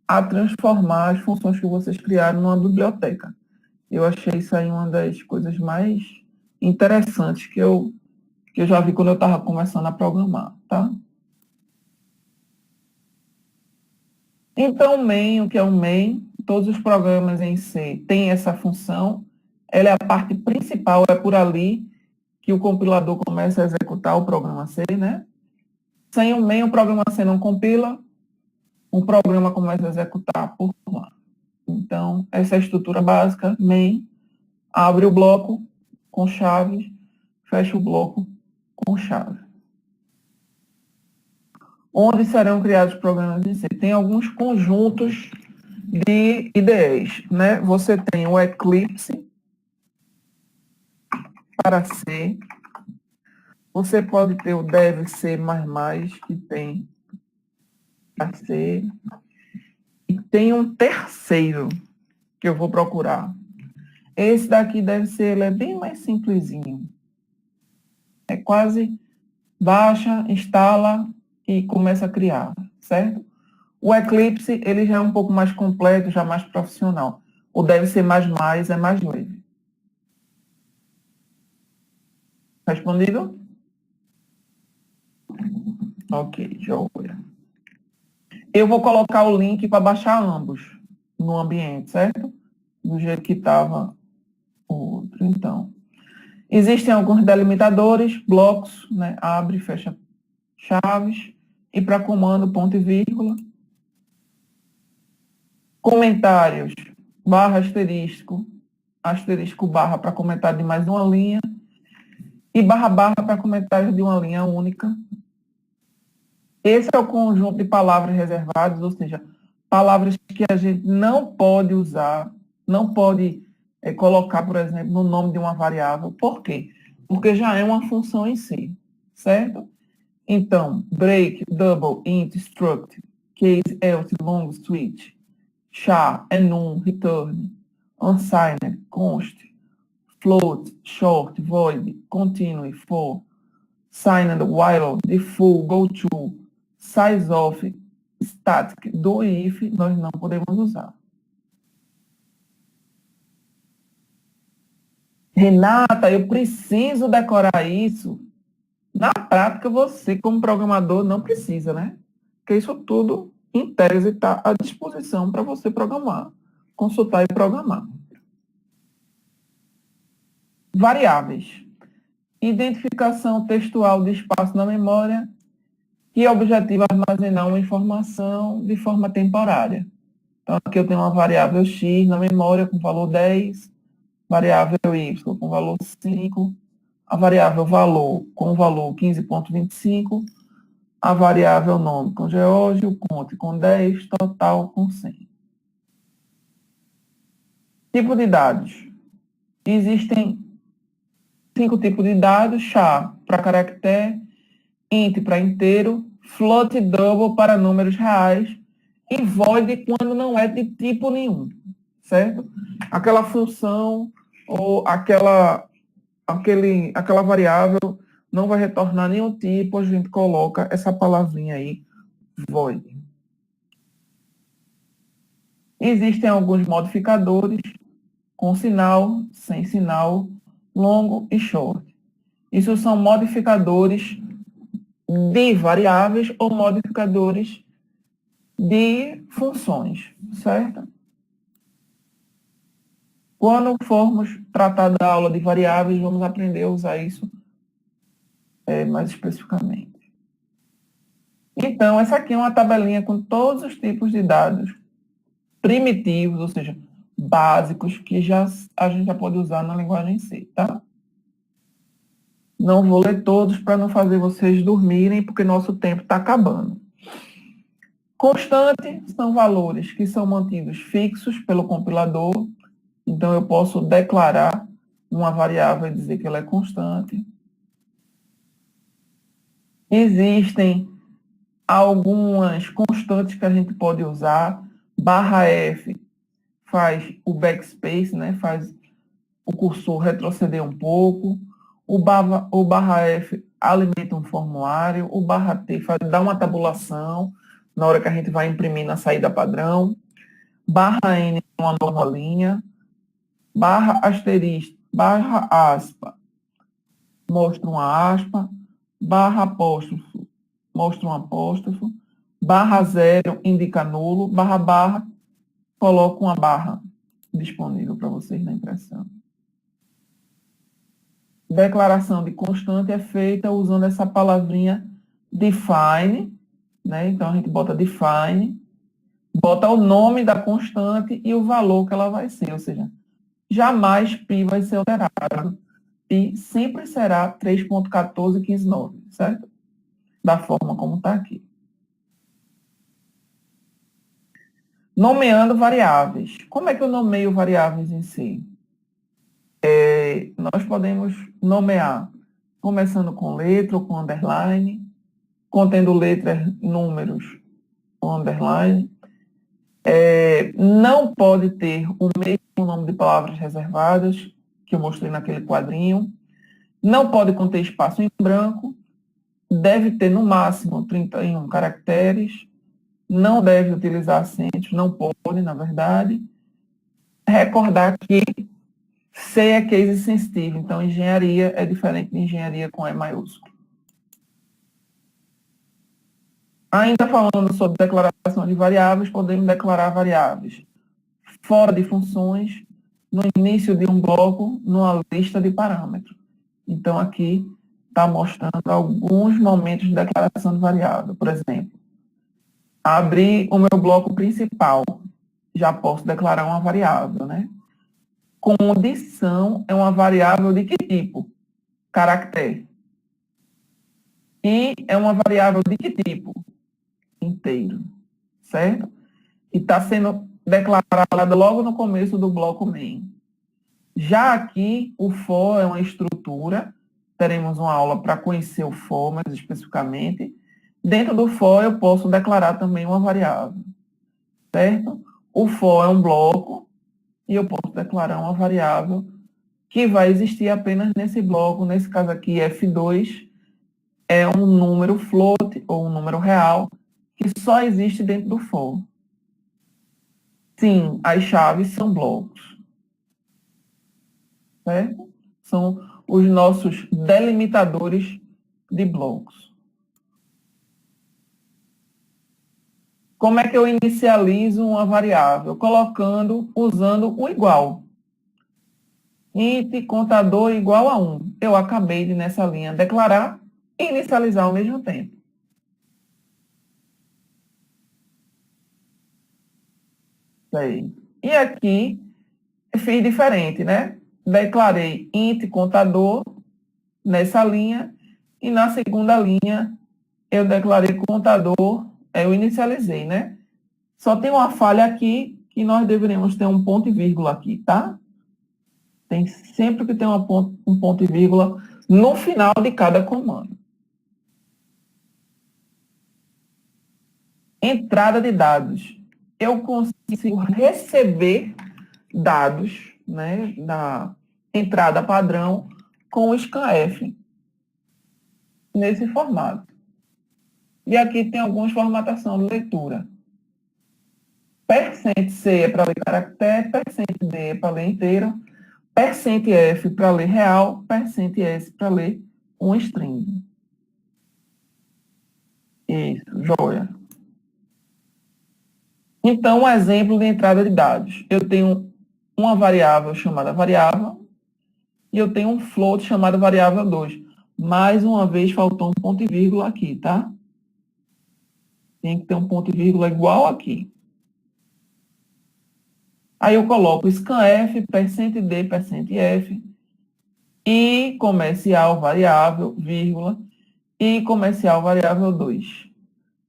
a transformar as funções que vocês criaram numa biblioteca. Eu achei isso aí uma das coisas mais interessantes que eu já vi quando eu estava começando a programar, tá? Então, main, o que é o main? Todos os programas em C têm essa função. Ela é a parte principal, é por ali que o compilador começa a executar o programa C, né? Sem o main, o programa C não compila, o programa começa a executar por lá. Então, essa é a estrutura básica, main, abre o bloco com chave, fecha o bloco com chave. Onde serão criados programas em C? Tem alguns conjuntos de IDEs, né? Você tem o Eclipse para C, você pode ter o Dev C++, que tem para C, e tem um terceiro que eu vou procurar. Esse daqui deve ser, ele é bem mais simplesinho. É quase baixa, instala e começa a criar, certo? O Eclipse, ele já é um pouco mais completo, já mais profissional. O deve ser mais é mais leve. Respondido? Ok, joia. Eu vou colocar o link para baixar ambos no ambiente, certo? Do jeito que estava o outro. Então, existem alguns delimitadores, blocos, né? Abre, fecha chaves, e para comando, ponto e vírgula. Comentários, barra asterisco, asterisco barra para comentário de mais uma linha, e barra barra para comentários de uma linha única. Esse é o conjunto de palavras reservadas, ou seja, palavras que a gente não pode usar, não pode colocar, por exemplo, no nome de uma variável. Por quê? Porque já é uma função em si, certo? Então, break, double, int, struct, case, else, long, switch, char, enum, return, unsigned, const, float, short, void, continue, for, signed, while, default, go to, size of, static, do if, nós não podemos usar. Renata, eu preciso decorar isso. Na prática, você, como programador, não precisa, né? Porque isso tudo, em tese, está à disposição para você programar, consultar e programar. Variáveis. Identificação textual de espaço na memória que objetiva armazenar uma informação de forma temporária. Então, aqui eu tenho uma variável x na memória com valor 10, variável y com valor 5, a variável valor com valor 15,25, a variável nome com Geórgio, o conte com 10, total com 100. Tipo de dados. Existem 5 tipos de dados: char para caractere, int para inteiro, float double para números reais e void quando não é de tipo nenhum, certo? Aquela função ou aquela variável não vai retornar nenhum tipo, a gente coloca essa palavrinha aí, void. Existem alguns modificadores com sinal, sem sinal, longo e short. Isso são modificadores de variáveis ou modificadores de funções, certo? Quando formos tratar da aula de variáveis, vamos aprender a usar isso mais especificamente. Então, essa aqui é uma tabelinha com todos os tipos de dados primitivos, ou seja, básicos, que a gente já pode usar na linguagem C, tá? Não vou ler todos para não fazer vocês dormirem, porque nosso tempo está acabando. Constante são valores que são mantidos fixos pelo compilador. Então, eu posso declarar uma variável e dizer que ela é constante. Existem algumas constantes que a gente pode usar. Barra F faz o backspace, né? Faz o cursor retroceder um pouco. O barra F alimenta um formulário. O barra T dá uma tabulação na hora que a gente vai imprimir na saída padrão. Barra N é uma nova linha. Barra asterisco, barra aspa, mostra uma aspa. Barra apóstrofo, mostra um apóstrofo. Barra zero indica nulo. Barra barra, coloca uma barra disponível para vocês na impressão. Declaração de constante é feita usando essa palavrinha define, né? Então, a gente bota define, bota o nome da constante e o valor que ela vai ser, ou seja, jamais π vai ser alterado. Π sempre será 3,14159, certo? Da forma como está aqui. Nomeando variáveis. Como é que eu nomeio variáveis em si? Nós podemos nomear começando com letra ou com underline, contendo letras, números ou underline. Não pode ter o mesmo nome de palavras reservadas, que eu mostrei naquele quadrinho. Não pode conter espaço em branco. deve ter no máximo 31 caracteres, não deve utilizar acentos, não pode, na verdade. Recordar que C é case sensitive, então engenharia é diferente de engenharia com E maiúsculo. Ainda falando sobre declaração de variáveis, podemos declarar variáveis fora de funções, no início de um bloco, numa lista de parâmetros. Então, aqui está mostrando alguns momentos de declaração de variável. Por exemplo, abrir o meu bloco principal, já posso declarar uma variável, né? Condição é uma variável de que tipo? Caractere. E é uma variável de que tipo? Inteiro, certo? E está sendo declarada logo no começo do bloco main. Já aqui, o for é uma estrutura, teremos uma aula para conhecer o for mais especificamente. Dentro do for, eu posso declarar também uma variável, certo? O for é um bloco, e eu posso declarar uma variável que vai existir apenas nesse bloco, nesse caso aqui, F2, é um número float, ou um número real, que só existe dentro do for. Sim, as chaves são blocos, certo? São os nossos delimitadores de blocos. Como é que eu inicializo uma variável? Usando o igual. Int contador igual a 1. Eu acabei de, nessa linha, declarar e inicializar ao mesmo tempo. Aí. E aqui, fiz diferente, né? Declarei int contador nessa linha e na segunda linha eu declarei contador, eu inicializei, né? Só tem uma falha aqui que nós deveríamos ter um ponto e vírgula aqui, tá? Tem sempre que ter um ponto e vírgula no final de cada comando. Entrada de dados. Eu consigo receber dados, né, da entrada padrão com o scanf nesse formato. E aqui tem algumas formatações de leitura. %C é para ler caractere, %D é para ler inteiro, %F para ler real, %S para ler um string. Isso, joia. Então, um exemplo de entrada de dados. Eu tenho uma variável chamada variável e eu tenho um float chamado variável 2. Mais uma vez, faltou um ponto e vírgula aqui, tá? Tem que ter um ponto e vírgula igual aqui. Aí eu coloco scanf, %D, %F, e comercial variável, vírgula, e comercial variável 2.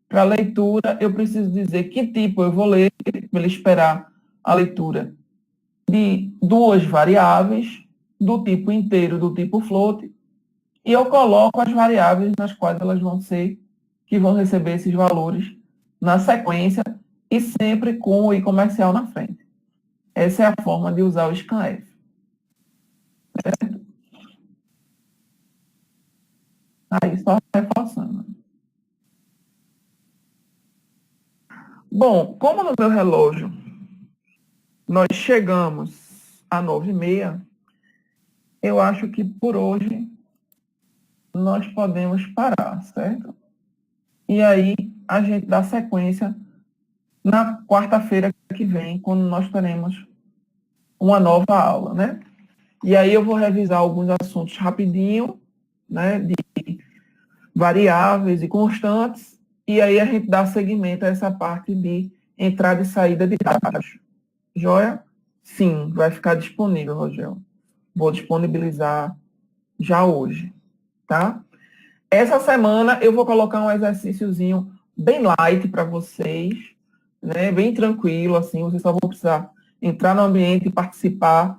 Para leitura, eu preciso dizer que tipo eu vou ler, para ele esperar a leitura de duas variáveis, do tipo inteiro, do tipo float, e eu coloco as variáveis nas quais elas vão ser, que vão receber esses valores na sequência, e sempre com o i comercial na frente. Essa é a forma de usar o scanf. Certo? Aí, só reforçando. Bom, como no meu relógio nós chegamos a 9h30, eu acho que por hoje nós podemos parar, certo? E aí a gente dá sequência na quarta-feira que vem, quando nós teremos uma nova aula, né? E aí eu vou revisar alguns assuntos rapidinho, né, de variáveis e constantes, e aí a gente dá seguimento a essa parte de entrada e saída de dados. Joia? Sim, vai ficar disponível, Rogério. Vou disponibilizar já hoje, tá? Essa semana eu vou colocar um exercíciozinho bem light para vocês, né? Bem tranquilo, assim, vocês só vão precisar entrar no ambiente e participar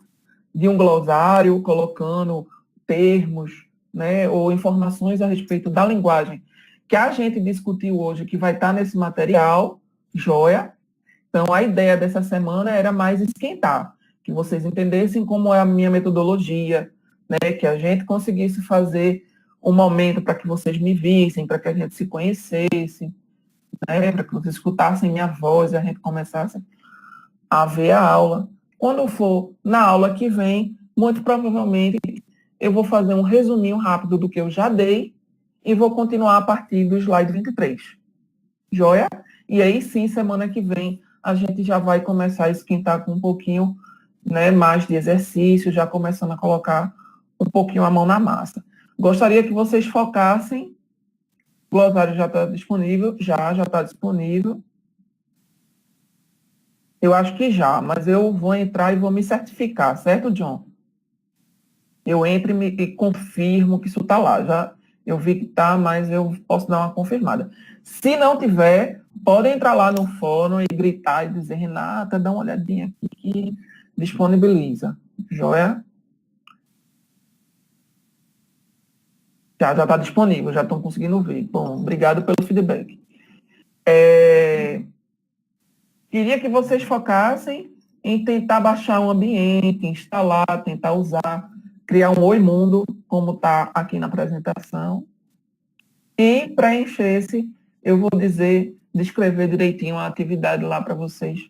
de um glossário, colocando termos, né, ou informações a respeito da linguagem que a gente discutiu hoje, que vai estar nesse material, joia? Então, a ideia dessa semana era mais esquentar, que vocês entendessem como é a minha metodologia, né, que a gente conseguisse fazer um momento para que vocês me vissem, para que a gente se conhecesse, né? Para que vocês escutassem minha voz e a gente começasse a ver a aula. Quando for na aula que vem, muito provavelmente eu vou fazer um resuminho rápido do que eu já dei e vou continuar a partir do slide 23. Joia? E aí sim, semana que vem, a gente já vai começar a esquentar com um pouquinho, né, mais de exercício, já começando a colocar um pouquinho a mão na massa. Gostaria que vocês focassem. O glossário já está disponível, já está disponível. Eu acho que já, mas eu vou entrar e vou me certificar, certo, John? Eu entro e confirmo que isso está lá. Já eu vi que está, mas eu posso dar uma confirmada. Se não tiver, podem entrar lá no fórum e gritar e dizer, Renata, dá uma olhadinha aqui que disponibiliza. Joia? Já está disponível, já estão conseguindo ver. Bom, obrigado pelo feedback. Queria que vocês focassem em tentar baixar um ambiente, instalar, tentar usar, criar um Oi Mundo, como está aqui na apresentação. E preencher esse, eu vou dizer, descrever direitinho a atividade lá para vocês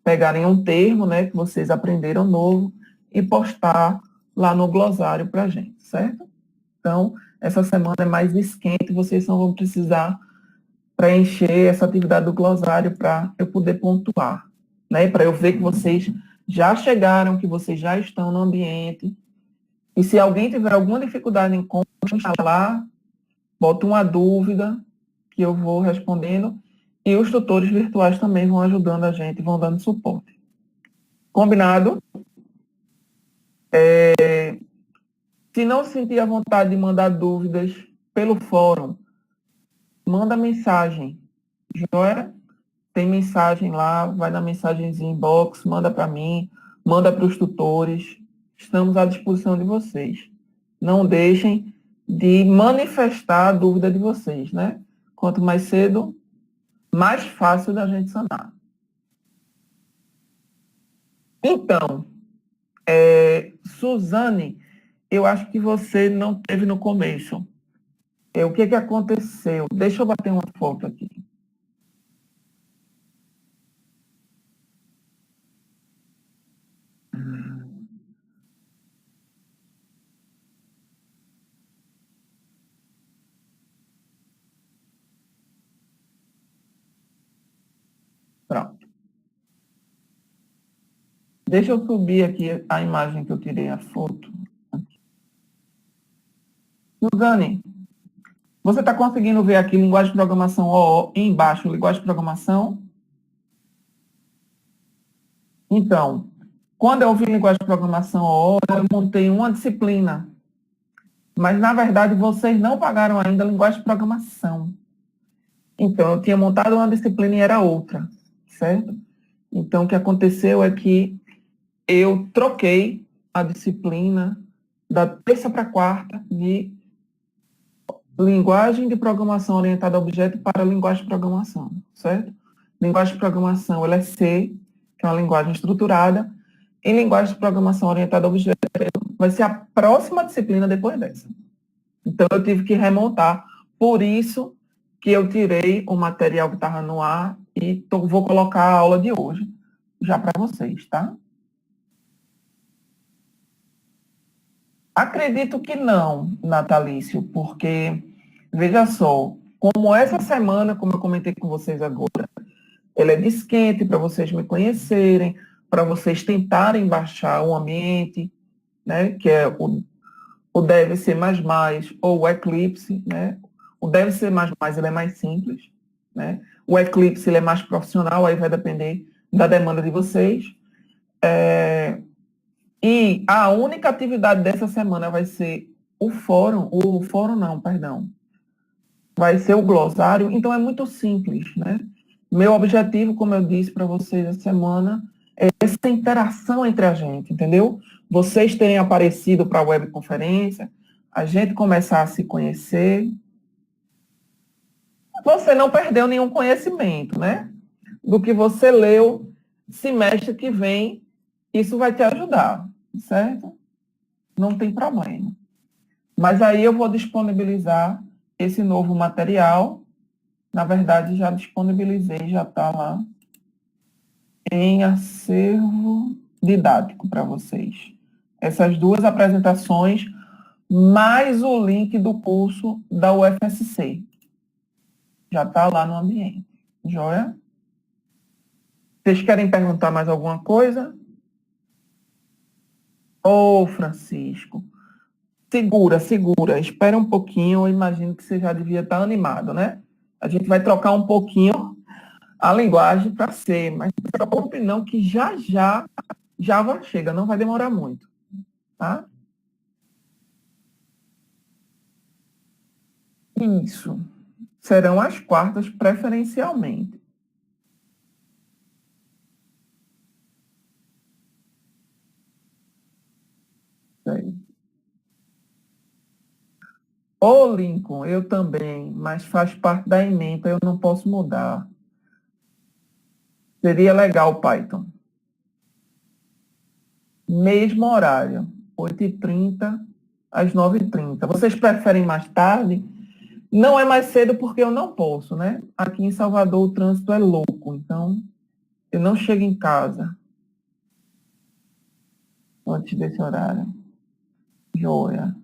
pegarem um termo, né, que vocês aprenderam novo e postar lá no glossário para a gente, certo? Então, essa semana é mais esquente, vocês não vão precisar preencher essa atividade do glossário para eu poder pontuar, né? Para eu ver que vocês já chegaram, que vocês já estão no ambiente. E se alguém tiver alguma dificuldade em como instalar, bota uma dúvida que eu vou respondendo e os tutores virtuais também vão ajudando a gente, vão dando suporte. Combinado? Se não sentir a vontade de mandar dúvidas pelo fórum, manda mensagem. Joia? Tem mensagem lá, vai na mensagenzinha inbox, manda para mim, manda para os tutores. Estamos à disposição de vocês. Não deixem de manifestar a dúvida de vocês, né? Quanto mais cedo, mais fácil da gente sanar. Então, Suzane, eu acho que você não teve no começo. O que aconteceu? Deixa eu bater uma foto aqui. Pronto. Deixa eu subir aqui a imagem que eu tirei a foto. Suzane, você está conseguindo ver aqui linguagem de programação OO e embaixo, linguagem de programação? Então, quando eu vi linguagem de programação OO, eu montei uma disciplina. Mas, na verdade, vocês não pagaram ainda a linguagem de programação. Então, eu tinha montado uma disciplina e era outra, certo? Então, o que aconteceu é que eu troquei a disciplina da terça para quarta de linguagem de programação orientada a objeto para linguagem de programação, certo? Linguagem de programação, ela é C, que é uma linguagem estruturada, e linguagem de programação orientada a objeto vai ser a próxima disciplina depois dessa. Então, eu tive que remontar. Por isso que eu tirei o material que estava no ar e vou colocar a aula de hoje já para vocês, tá? Acredito que não, Natalício, porque, veja só, como essa semana, como eu comentei com vocês agora, ela é desquente para vocês me conhecerem, para vocês tentarem baixar o ambiente, né, que é o Dev C++ ou o Eclipse, né? O Dev C++ ele é mais simples, né? O Eclipse ele é mais profissional, aí vai depender da demanda de vocês. E a única atividade dessa semana vai ser vai ser o glossário, então é muito simples, né? Meu objetivo, como eu disse para vocês essa semana, é essa interação entre a gente, entendeu? Vocês terem aparecido para a webconferência, a gente começar a se conhecer. Você não perdeu nenhum conhecimento, né? Do que você leu semestre que vem, isso vai te ajudar, certo? Não tem problema. Mas aí eu vou disponibilizar esse novo material. Na verdade, já disponibilizei, já está lá em acervo didático para vocês. Essas duas apresentações, mais o link do curso da UFSC. Já está lá no ambiente. Joia? Vocês querem perguntar mais alguma coisa? Ô, Francisco, segura. Espera um pouquinho, eu imagino que você já devia estar animado, né? A gente vai trocar um pouquinho a linguagem para C, mas não se preocupe não, que já Java chega, não vai demorar muito, tá? Isso. Serão as quartas preferencialmente. Ô, Lincoln, eu também, mas faz parte da ementa, eu não posso mudar. Seria legal, Python. Mesmo horário, 8h30 às 9h30. Vocês preferem mais tarde? Não é mais cedo porque eu não posso, né? Aqui em Salvador o trânsito é louco, então eu não chego em casa antes desse horário. Joia.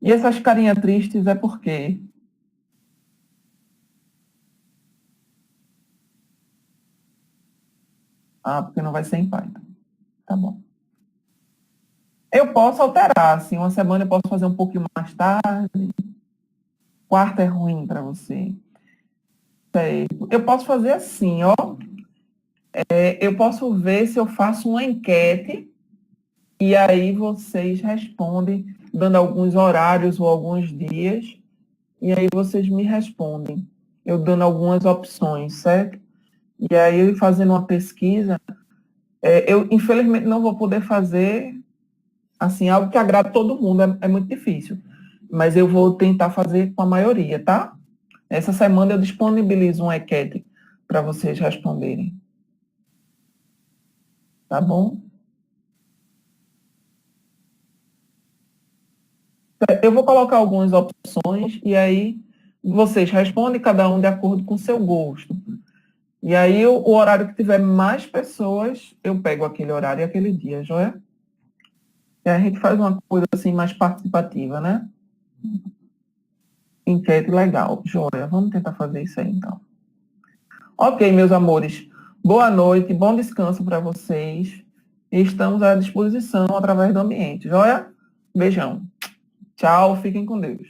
E essas carinhas tristes é por quê? Ah, porque não vai ser em Python. Tá bom. Eu posso alterar, assim, uma semana eu posso fazer um pouquinho mais tarde. Quarta é ruim para você. Certo. Eu posso fazer assim, ó. Eu posso ver se eu faço uma enquete e aí vocês respondem, dando alguns horários ou alguns dias, e aí vocês me respondem. Eu dando algumas opções, certo? E aí, fazendo uma pesquisa, eu infelizmente não vou poder fazer assim, algo que agrade todo mundo, é muito difícil. Mas eu vou tentar fazer com a maioria, tá? Essa semana eu disponibilizo um enquete para vocês responderem. Tá bom? Eu vou colocar algumas opções e aí vocês respondem cada um de acordo com o seu gosto. E aí o horário que tiver mais pessoas, eu pego aquele horário e aquele dia, joia? E a gente faz uma coisa assim mais participativa, né? Enquete legal, joia. Vamos tentar fazer isso aí então. Ok, meus amores. Boa noite, bom descanso para vocês. E estamos à disposição através do ambiente, joia? Beijão. Tchau, fiquem com Deus.